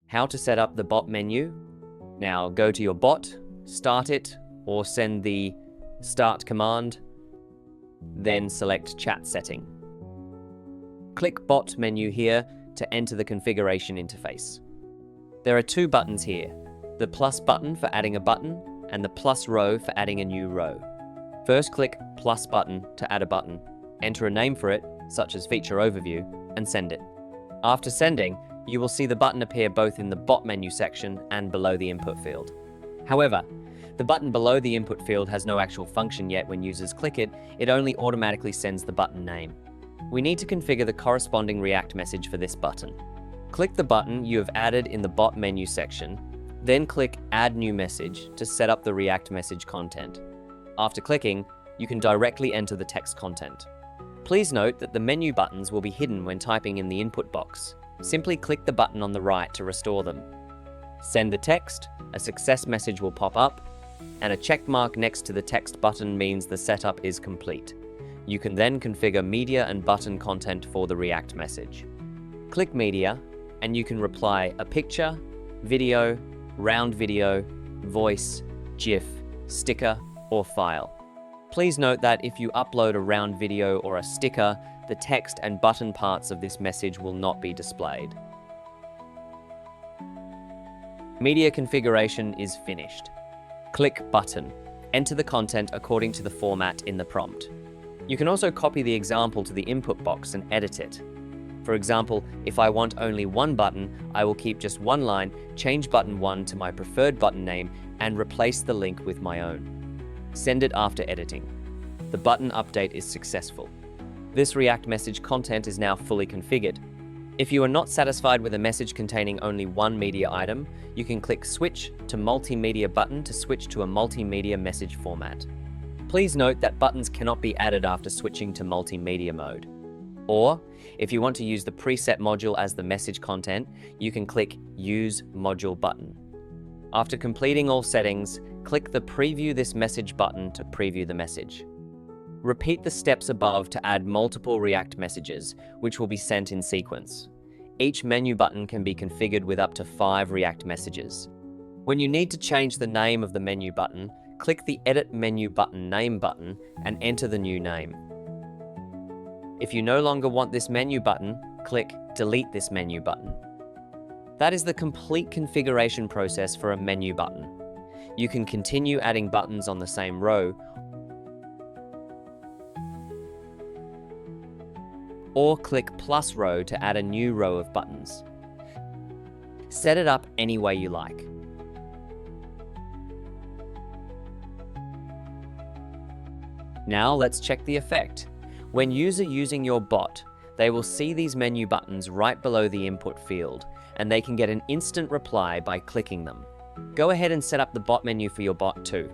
How to set up the bot menu. Now go to your bot, start it, or send the start command, then select chat setting. Click bot menu here to enter the configuration interface. There are two buttons here, the plus button for adding a button and the plus row for adding a new row. First click plus button to add a button, enter a name for it, such as feature overview, and send it. After sending, you will see the button appear both in the bot menu section and below the input field. However, the button below the input field has no actual function yet. When users click it, it only automatically sends the button name. We need to configure the corresponding React message for this button. Click the button you have added in the bot menu section, then click Add New Message to set up the React message content. After clicking, you can directly enter the text content. Please note that the menu buttons will be hidden when typing in the input box. Simply click the button on the right to restore them. Send the text, a success message will pop up, and a check mark next to the text button means the setup is complete. You can then configure media and button content for the React message. Click Media, and you can reply a picture, video, round video, voice, GIF, sticker, or file. Please note that if you upload a round video or a sticker, the text and button parts of this message will not be displayed. Media configuration is finished. Click Button. Enter the content according to the format in the prompt. You can also copy the example to the input box and edit it. For example, if I want only one button, I will keep just one line, change button 1 to my preferred button name, and replace the link with my own. Send it after editing. The button update is successful. This React message content is now fully configured. If you are not satisfied with a message containing only one media item, you can click Switch to Multimedia button to switch to a multimedia message format. Please note that buttons cannot be added after switching to multimedia mode. Or, if you want to use the preset module as the message content, you can click Use Module button. After completing all settings, click the Preview this message button to preview the message. Repeat the steps above to add multiple React messages, which will be sent in sequence. Each menu button can be configured with up to 5 React messages. When you need to change the name of the menu button, click the Edit Menu Button Name button and enter the new name. If you no longer want this menu button, click Delete this menu button. That is the complete configuration process for a menu button. You can continue adding buttons on the same row, or click plus row to add a new row of buttons. Set it up any way you like. Now let's check the effect. When using your bot, they will see these menu buttons right below the input field, and they can get an instant reply by clicking them. Go ahead and set up the bot menu for your bot too.